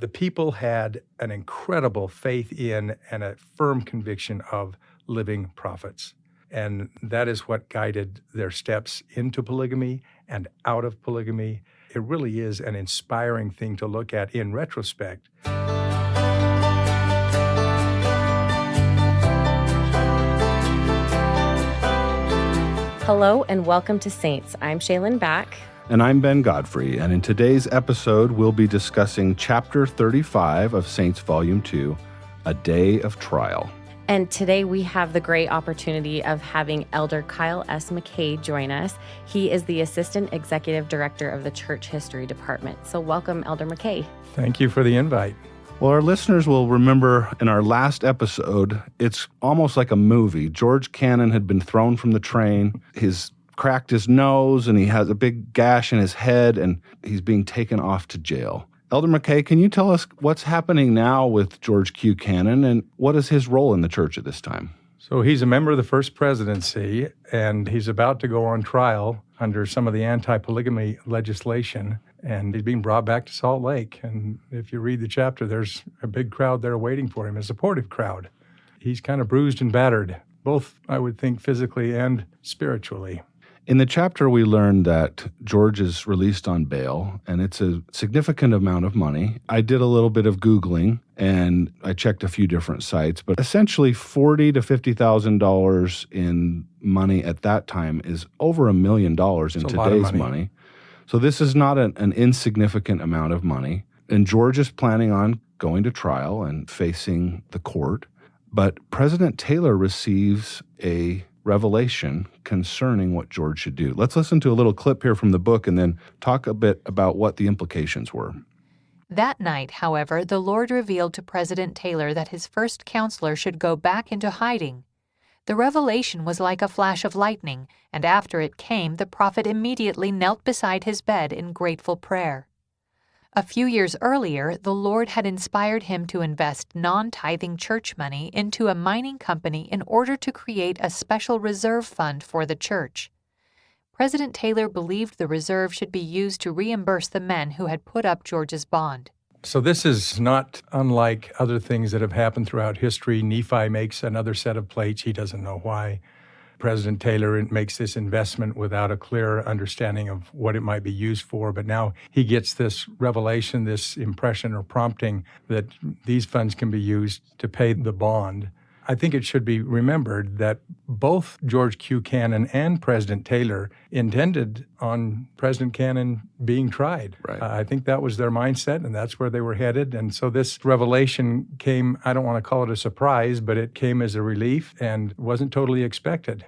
The people had an incredible faith in and a firm conviction of living prophets. And that is what guided their steps into polygamy and out of polygamy. It really is an inspiring thing to look at in retrospect. Hello and welcome to Saints. I'm Shaylin Back. And I'm Ben Godfrey, and in today's episode, we'll be discussing Chapter 35 of Saints Volume 2, A Day of Trial. And today we have the great opportunity of having Elder Kyle S. McKay join us. He is the Assistant Executive Director of the Church History Department. So welcome, Elder McKay. Thank you for the invite. Well, our listeners will remember in our last episode, it's almost like a movie. George Cannon had been thrown from the train. He's cracked his nose, and he has a big gash in his head, and he's being taken off to jail. Elder McKay, can you tell us what's happening now with George Q. Cannon, and what is his role in the church at this time? So he's a member of the First Presidency, and he's about to go on trial under some of the anti-polygamy legislation, and he's being brought back to Salt Lake. And if you read the chapter, there's a big crowd there waiting for him, a supportive crowd. He's kind of bruised and battered, both, I would think, physically and spiritually. In the chapter, we learned that George is released on bail, and it's a significant amount of money. I did a little bit of Googling, and I checked a few different sites, but essentially $40,000 to $50,000 in money at that time is over $1 million in today's money. So this is not an insignificant amount of money. And George is planning on going to trial and facing the court. But President Taylor receives a revelation concerning what George should do. Let's listen to a little clip here from the book and then talk a bit about what the implications were. That night, however, the Lord revealed to President Taylor that his first counselor should go back into hiding. The revelation was like a flash of lightning, and after it came, the prophet immediately knelt beside his bed in grateful prayer. A few years earlier, the Lord had inspired him to invest non-tithing church money into a mining company in order to create a special reserve fund for the church. President Taylor believed the reserve should be used to reimburse the men who had put up George's bond. So this is not unlike other things that have happened throughout history. Nephi makes another set of plates. He doesn't know why. President Taylor makes this investment without a clear understanding of what it might be used for, but now he gets this revelation, this impression or prompting that these funds can be used to pay the bond. I think it should be remembered that both George Q. Cannon and President Taylor intended on President Cannon being tried. Right. I think that was their mindset, and that's where they were headed. And so this revelation came, I don't want to call it a surprise, but it came as a relief and wasn't totally expected.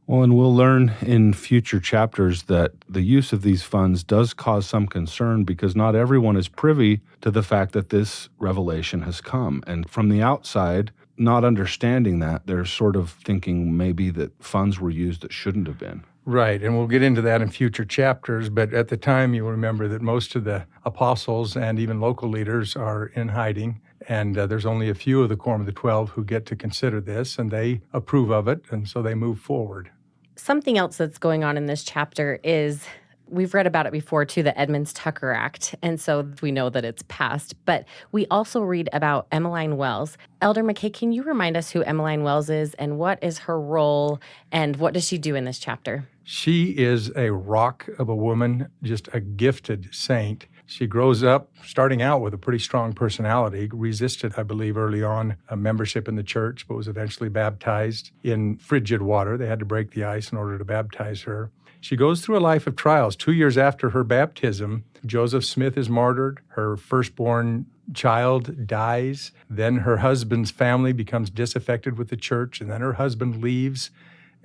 Well, and we'll learn in future chapters that the use of these funds does cause some concern because not everyone is privy to the fact that this revelation has come. And from the outside, not understanding that, they're sort of thinking maybe that funds were used that shouldn't have been. Right, and we'll get into that in future chapters, but at the time you'll remember that most of the apostles and even local leaders are in hiding, and there's only a few of the Quorum of the 12 who get to consider this, and they approve of it, and so they move forward. Something else that's going on in this chapter is, we've read about it before too, the Edmunds-Tucker Act, and so we know that it's passed, but we also read about Emmeline Wells. Elder McKay, can you remind us who Emmeline Wells is and what is her role and what does she do in this chapter? She is a rock of a woman, just a gifted saint. She grows up starting out with a pretty strong personality, resisted, I believe, early on a membership in the church, but was eventually baptized in frigid water. They had to break the ice in order to baptize her. She goes through a life of trials. 2 years after her baptism, Joseph Smith is martyred. Her firstborn child dies. Then her husband's family becomes disaffected with the church, and then her husband leaves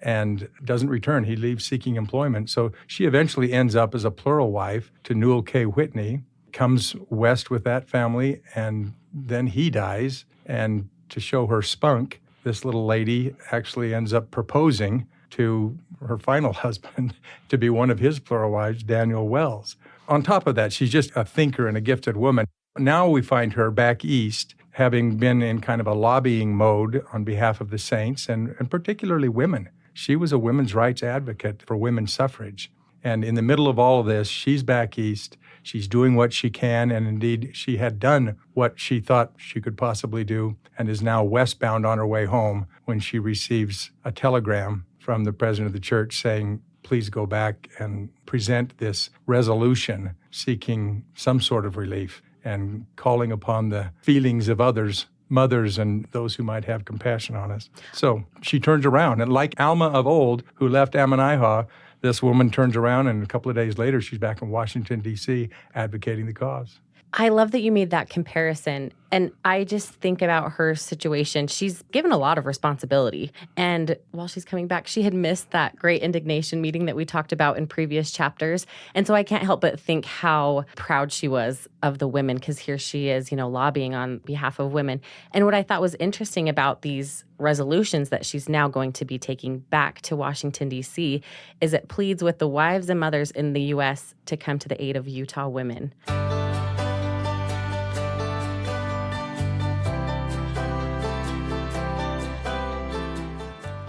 and doesn't return. He leaves seeking employment. So she eventually ends up as a plural wife to Newell K. Whitney, comes west with that family, and then he dies. And to show her spunk, this little lady actually ends up proposing to her final husband to be one of his plural wives, Daniel Wells. On top of that, she's just a thinker and a gifted woman. Now we find her back east, having been in kind of a lobbying mode on behalf of the saints and particularly women. She was a women's rights advocate for women's suffrage. And in the middle of all of this, she's back east. She's doing what she can, and indeed, she had done what she thought she could possibly do and is now westbound on her way home when she receives a telegram from the president of the church saying, please go back and present this resolution seeking some sort of relief and calling upon the feelings of others, mothers and those who might have compassion on us. So she turns around, and like Alma of old, who left Ammonihah, this woman turns around, and a couple of days later, she's back in Washington, D.C., advocating the cause. I love that you made that comparison. And I just think about her situation. She's given a lot of responsibility. And while she's coming back, she had missed that great indignation meeting that we talked about in previous chapters. And so I can't help but think how proud she was of the women, because here she is, lobbying on behalf of women. And what I thought was interesting about these resolutions that she's now going to be taking back to Washington, D.C., is it pleads with the wives and mothers in the U.S. to come to the aid of Utah women.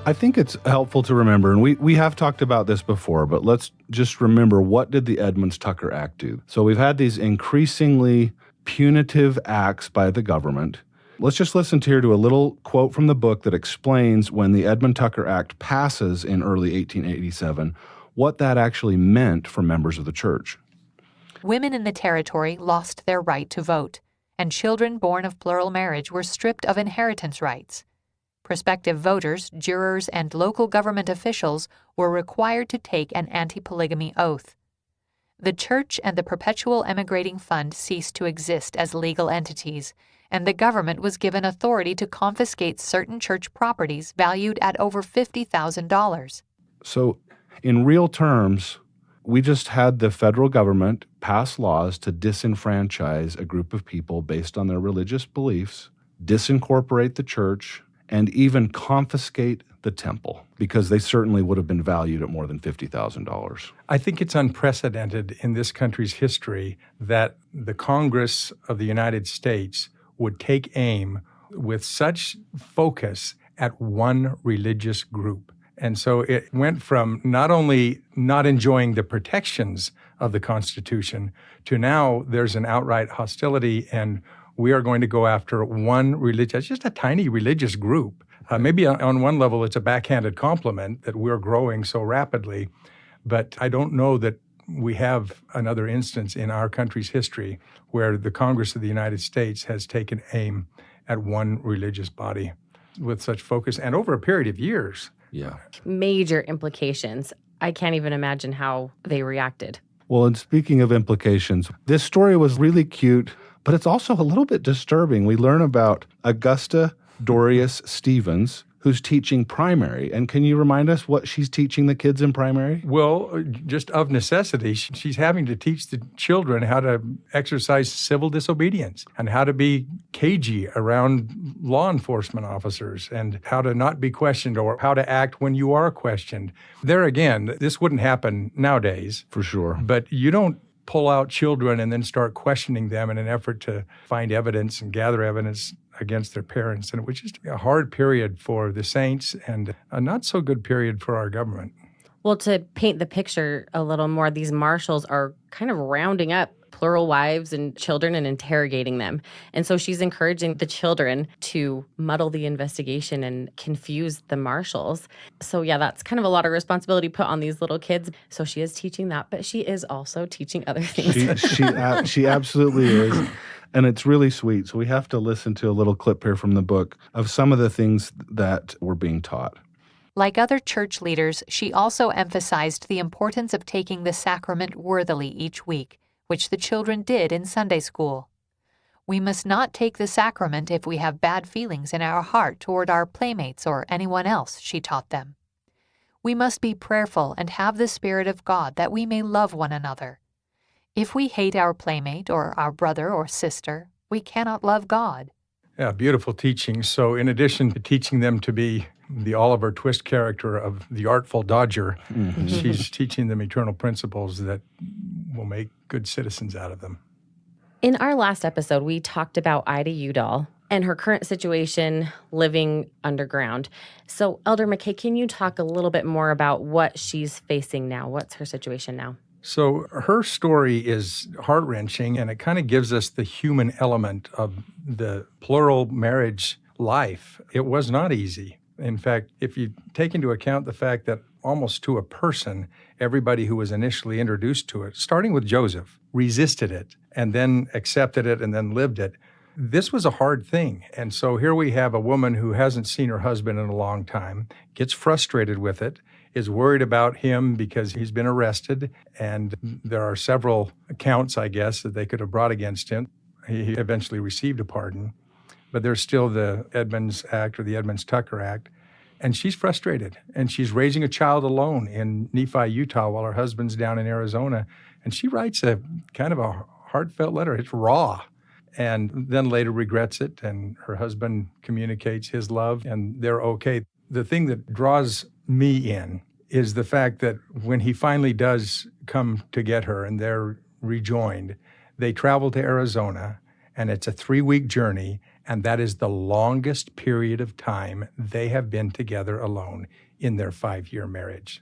I think it's helpful to remember, and we have talked about this before, but let's just remember, what did the Edmunds-Tucker Act do? So we've had these increasingly punitive acts by the government. Let's just listen to a little quote from the book that explains when the Edmund-Tucker Act passes in early 1887, what that actually meant for members of the church. Women in the territory lost their right to vote, and children born of plural marriage were stripped of inheritance rights. Prospective voters, jurors, and local government officials were required to take an anti-polygamy oath. The church and the Perpetual Emigrating Fund ceased to exist as legal entities, and the government was given authority to confiscate certain church properties valued at over $50,000. So, in real terms, we just had the federal government pass laws to disenfranchise a group of people based on their religious beliefs, disincorporate the church, and even confiscate the temple, because they certainly would have been valued at more than $50,000. I think it's unprecedented in this country's history that the Congress of the United States would take aim with such focus at one religious group. And so it went from not only not enjoying the protections of the Constitution to now there's an outright hostility, and we are going to go after one religion, just a tiny religious group. Maybe on one level, it's a backhanded compliment that we're growing so rapidly, but I don't know that we have another instance in our country's history where the Congress of the United States has taken aim at one religious body with such focus and over a period of years. Yeah. Major implications. I can't even imagine how they reacted. Well, and speaking of implications, this story was really cute, but it's also a little bit disturbing. We learn about Augusta Dorius Stevens, who's teaching primary. And can you remind us what she's teaching the kids in primary? Well, just of necessity, she's having to teach the children how to exercise civil disobedience and how to be cagey around law enforcement officers and how to not be questioned or how to act when you are questioned. There again, this wouldn't happen nowadays. For sure. But you don't pull out children and then start questioning them in an effort to find evidence and gather evidence against their parents. And it was just a hard period for the saints and a not so good period for our government. Well, to paint the picture a little more, these marshals are kind of rounding up plural wives and children and interrogating them. And so she's encouraging the children to muddle the investigation and confuse the marshals. So yeah, that's kind of a lot of responsibility put on these little kids. So she is teaching that, but she is also teaching other things. She absolutely is. And it's really sweet. So we have to listen to a little clip here from the book of some of the things that were being taught. Like other church leaders, she also emphasized the importance of taking the sacrament worthily each week, which the children did in Sunday school. We must not take the sacrament if we have bad feelings in our heart toward our playmates or anyone else, she taught them. We must be prayerful and have the Spirit of God that we may love one another. If we hate our playmate or our brother or sister, we cannot love God. Yeah, beautiful teaching. So in addition to teaching them to be the Oliver Twist character of the Artful Dodger, she's teaching them eternal principles that will make good citizens out of them. In our last episode, we talked about Ida Udall and her current situation living underground. So, Elder McKay, can you talk a little bit more about what she's facing now? What's her situation now? So her story is heart-wrenching, and it kind of gives us the human element of the plural marriage life. It was not easy. In fact, if you take into account the fact that almost to a person, everybody who was initially introduced to it, starting with Joseph, resisted it and then accepted it and then lived it. This was a hard thing. And so here we have a woman who hasn't seen her husband in a long time, gets frustrated with it, is worried about him because he's been arrested, and there are several accounts, I guess, that they could have brought against him. He eventually received a pardon, but there's still the Edmunds Act or the Edmunds-Tucker Act, and she's frustrated, and she's raising a child alone in Nephi, Utah, while her husband's down in Arizona, and she writes a kind of a heartfelt letter. It's raw, and then later regrets it, and her husband communicates his love, and they're okay. The thing that draws me in is the fact that when he finally does come to get her and they're rejoined, they travel to Arizona, and it's a 3-week journey, and that is the longest period of time they have been together alone in their 5-year marriage.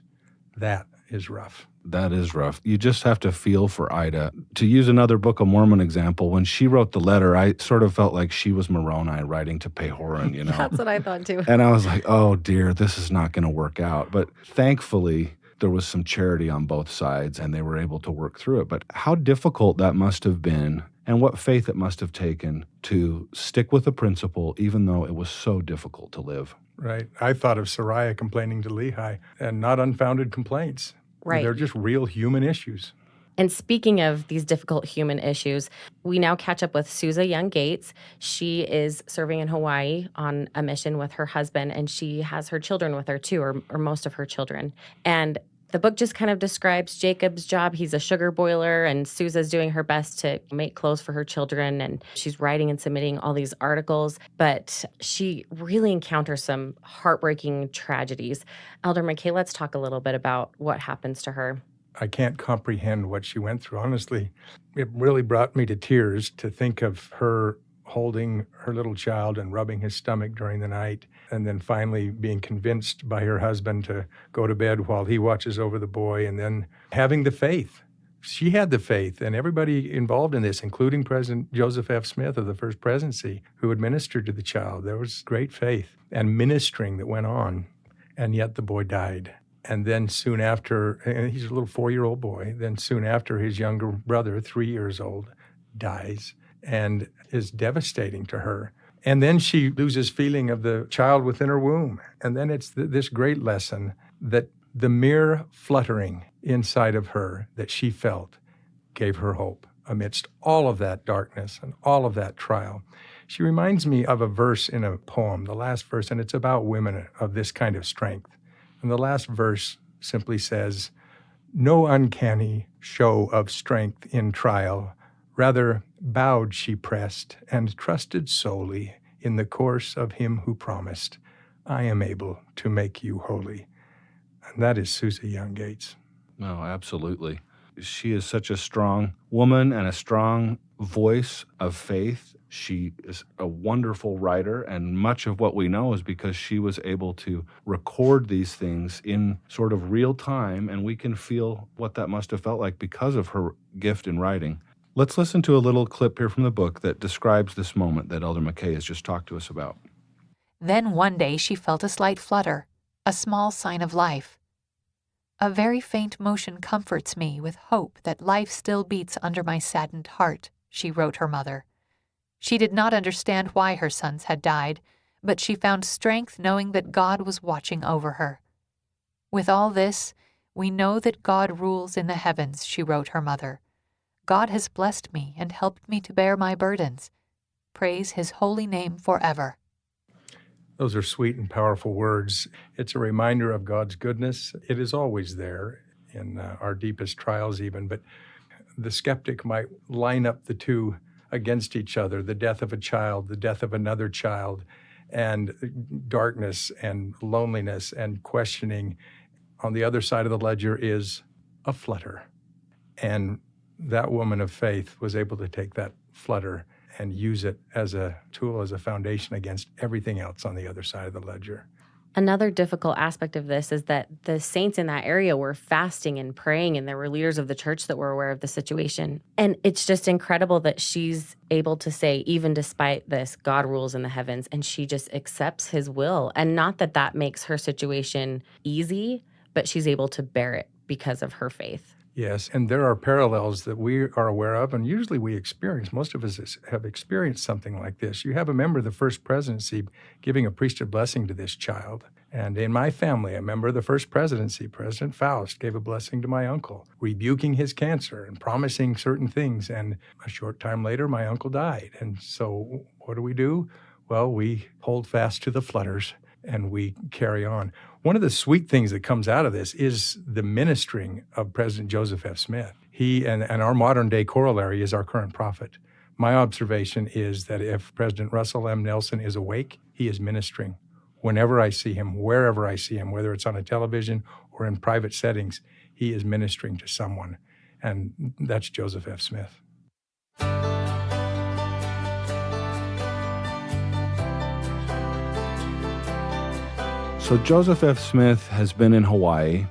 That is rough. That is rough. You just have to feel for Ida. To use another Book of Mormon example, when she wrote the letter, I sort of felt like she was Moroni writing to Pehoran, you know? That's what I thought too. And I was like, oh dear, this is not going to work out. But thankfully, there was some charity on both sides and they were able to work through it. But how difficult that must have been and what faith it must have taken to stick with the principle, even though it was so difficult to live. Right. I thought of Sariah complaining to Lehi, and not unfounded complaints. Right. They're just real human issues. And speaking of these difficult human issues, we now catch up with Susa Young Gates. She is serving in Hawaii on a mission with her husband, and she has her children with her too, or most of her children. And the book just kind of describes Jacob's job. He's a sugar boiler, and Susa's doing her best to make clothes for her children, and she's writing and submitting all these articles. But she really encounters some heartbreaking tragedies. Elder McKay, let's talk a little bit about what happens to her. I can't comprehend what she went through. Honestly, it really brought me to tears to think of her holding her little child and rubbing his stomach during the night, and then finally being convinced by her husband to go to bed while he watches over the boy, and then having the faith. She had the faith, and everybody involved in this, including President Joseph F. Smith of the First Presidency, who administered to the child. There was great faith and ministering that went on, and yet the boy died. And then soon after, and he's a little 4-year-old boy, then soon after, his younger brother, 3 years old, dies and is devastating to her. And then she loses feeling of the child within her womb. And then it's this great lesson that the mere fluttering inside of her that she felt gave her hope amidst all of that darkness and all of that trial. She reminds me of a verse in a poem, the last verse, and it's about women of this kind of strength. And the last verse simply says, "No uncanny show of strength in trial, rather bowed she pressed and trusted solely in the course of him who promised, I am able to make you holy." And that is Susa Young Gates. No, absolutely. She is such a strong woman and a strong voice of faith. She is a wonderful writer, and much of what we know is because she was able to record these things in sort of real time, and we can feel what that must have felt like because of her gift in writing. Let's listen to a little clip here from the book that describes this moment that Elder McKay has just talked to us about. Then one day she felt a slight flutter, a small sign of life. A very faint motion comforts me with hope that life still beats under my saddened heart, she wrote her mother. She did not understand why her sons had died, but she found strength knowing that God was watching over her. With all this, we know that God rules in the heavens, she wrote her mother. God has blessed me and helped me to bear my burdens. Praise his holy name forever. Those are sweet and powerful words. It's a reminder of God's goodness. It is always there in our deepest trials even, but the skeptic might line up the two against each other, the death of a child, the death of another child, and darkness and loneliness and questioning. On the other side of the ledger is a flutter. And that woman of faith was able to take that flutter and use it as a tool, as a foundation against everything else on the other side of the ledger. Another difficult aspect of this is that the saints in that area were fasting and praying, and there were leaders of the church that were aware of the situation. And it's just incredible that she's able to say, even despite this, God rules in the heavens, and she just accepts his will. And not that that makes her situation easy, but she's able to bear it because of her faith. Yes, and there are parallels that we are aware of, and usually we experience. Most of us have experienced something like this. You have a member of the First Presidency giving a priesthood blessing to this child. And in my family, a member of the First Presidency, President Faust, gave a blessing to my uncle, rebuking his cancer and promising certain things. And a short time later, my uncle died. And so what do? Well, we hold fast to the flutters and we carry on. One of the sweet things that comes out of this is the ministering of President Joseph F. Smith. He and our modern day corollary is our current prophet. My observation is that if President Russell M. Nelson is awake, he is ministering. Whenever I see him, wherever I see him, whether it's on a television or in private settings, he is ministering to someone. And that's Joseph F. Smith. So Joseph F. Smith has been in Hawaii.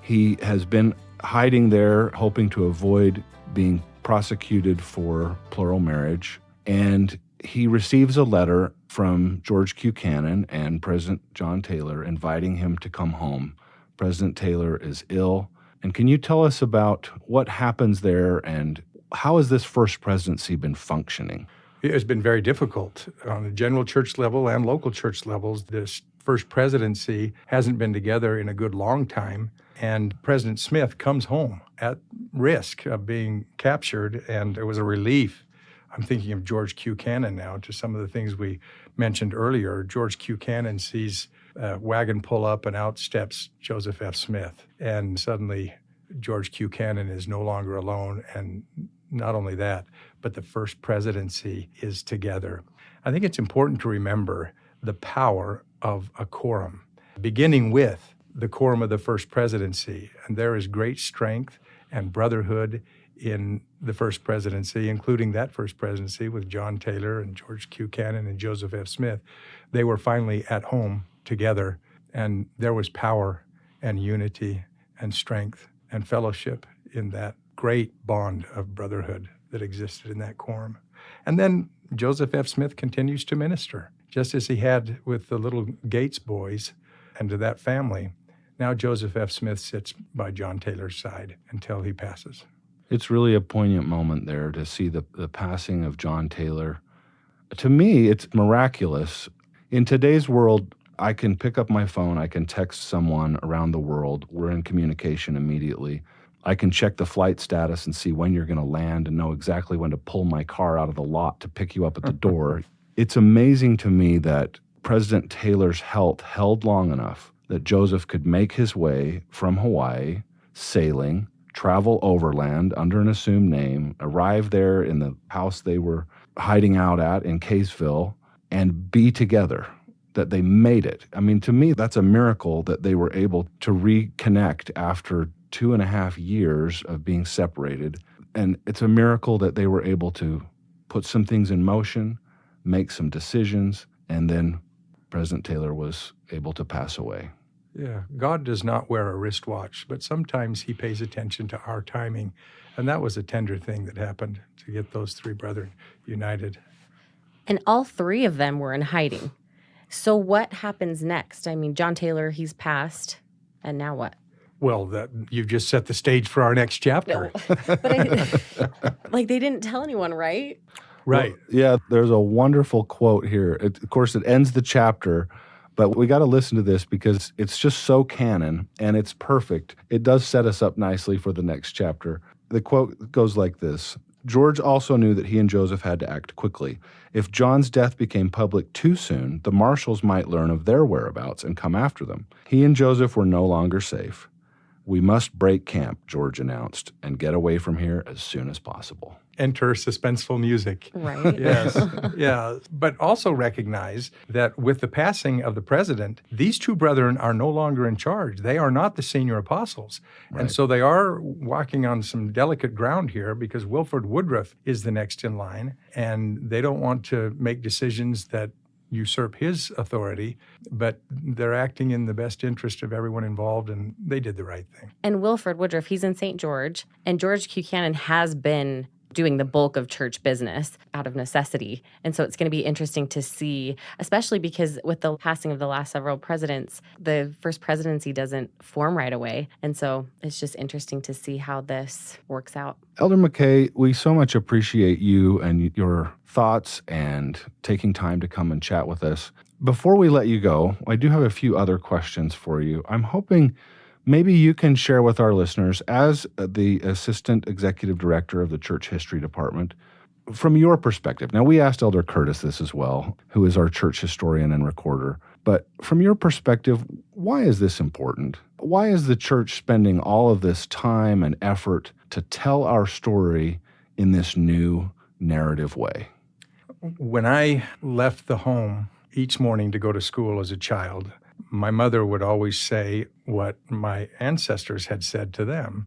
He has been hiding there, hoping to avoid being prosecuted for plural marriage. And he receives a letter from George Q. Cannon and President John Taylor inviting him to come home. President Taylor is ill. And can you tell us about what happens there and how has this first presidency been functioning? It has been very difficult on the general church level and local church levels. This first presidency hasn't been together in a good long time. And President Smith comes home at risk of being captured, and it was a relief. I'm thinking of George Q. Cannon now, to some of the things we mentioned earlier. George Q. Cannon sees a wagon pull up, and out steps Joseph F. Smith. And suddenly, George Q. Cannon is no longer alone. And not only that, but the first presidency is together. I think it's important to remember the power of a quorum, beginning with the quorum of the first presidency. And there is great strength and brotherhood in the first presidency, including that first presidency with John Taylor and George Q. Cannon and Joseph F. Smith. They were finally at home together, and there was power and unity and strength and fellowship in that great bond of brotherhood that existed in that quorum. And then Joseph F. Smith continues to minister, just as he had with the little Gates boys and to that family. Now Joseph F. Smith sits by John Taylor's side until he passes. It's really a poignant moment there to see the passing of John Taylor. To me, it's miraculous. In today's world, I can pick up my phone, I can text someone around the world. We're in communication immediately. I can check the flight status and see when you're going to land and know exactly when to pull my car out of the lot to pick you up at the door. It's amazing to me that President Taylor's health held long enough that Joseph could make his way from Hawaii, sailing, travel overland under an assumed name, arrive there in the house they were hiding out at in Kaysville, and be together, that they made it. I mean, to me, that's a miracle that they were able to reconnect after 2.5 years of being separated. And it's a miracle that they were able to put some things in motion, make some decisions, and then President Taylor was able to pass away. Yeah, God does not wear a wristwatch, but sometimes he pays attention to our timing. And that was a tender thing that happened to get those three brethren united. And all three of them were in hiding. So what happens next? I mean, John Taylor, he's passed, and now what? Well, you've just set the stage for our next chapter. But like, they didn't tell anyone, right? Right. Well, yeah, there's a wonderful quote here. Of course, it ends the chapter, but we got to listen to this because it's just so canon and it's perfect. It does set us up nicely for the next chapter. The quote goes like this: George also knew that he and Joseph had to act quickly. If John's death became public too soon, the marshals might learn of their whereabouts and come after them. He and Joseph were no longer safe. We must break camp, George announced, and get away from here as soon as possible. Enter suspenseful music. Right. Yes. Yeah. But also recognize that with the passing of the president, these two brethren are no longer in charge. They are not the senior apostles. Right. And so they are walking on some delicate ground here because Wilford Woodruff is the next in line, and they don't want to make decisions that usurp his authority, but they're acting in the best interest of everyone involved, and they did the right thing. And Wilford Woodruff, he's in St. George, and George Buchanan has been doing the bulk of church business out of necessity. And so it's going to be interesting to see, especially because with the passing of the last several presidents, the first presidency doesn't form right away. And so it's just interesting to see how this works out. Elder McKay, we so much appreciate you and your thoughts and taking time to come and chat with us. Before we let you go, I do have a few other questions for you. I'm hoping maybe you can share with our listeners, as the Assistant Executive Director of the Church History Department, from your perspective. Now, we asked Elder Curtis this as well, who is our church historian and recorder. But from your perspective, why is this important? Why is the church spending all of this time and effort to tell our story in this new narrative way? When I left the home each morning to go to school as a child, my mother would always say what my ancestors had said to them: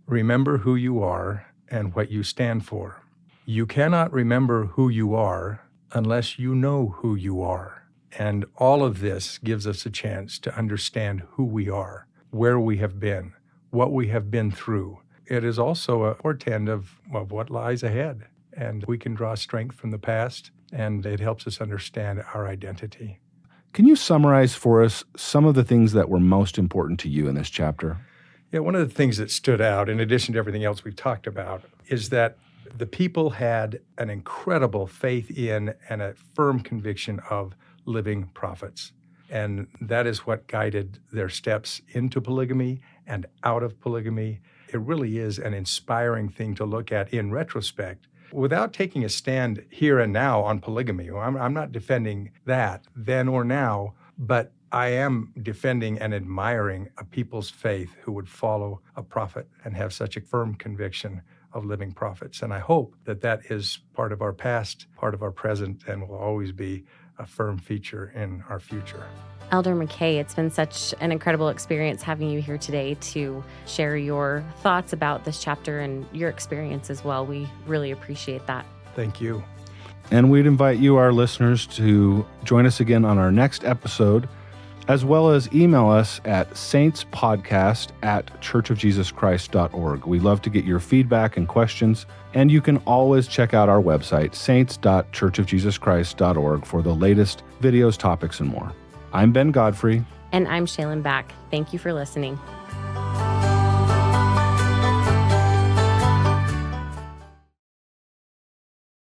remember who you are and what you stand for. You cannot remember who you are unless you know who you are. And all of this gives us a chance to understand who we are, where we have been, what we have been through. It is also a portend of what lies ahead. And we can draw strength from the past, and it helps us understand our identity. Can you summarize for us some of the things that were most important to you in this chapter? Yeah, one of the things that stood out, in addition to everything else we've talked about, is that the people had an incredible faith in and a firm conviction of living prophets. And that is what guided their steps into polygamy and out of polygamy. It really is an inspiring thing to look at in retrospect, without taking a stand here and now on polygamy. I'm not defending that then or now, but I am defending and admiring a people's faith who would follow a prophet and have such a firm conviction of living prophets. And I hope that that is part of our past, part of our present, and will always be a firm feature in our future. Elder McKay, it's been such an incredible experience having you here today to share your thoughts about this chapter and your experience as well. We really appreciate that. Thank you. And we'd invite you, our listeners, to join us again on our next episode, as well as email us at saintspodcast@churchofjesuschrist.org. We love to get your feedback and questions, and you can always check out our website, saints.churchofjesuschrist.org, for the latest videos, topics, and more. I'm Ben Godfrey. And I'm Shaylin Back. Thank you for listening.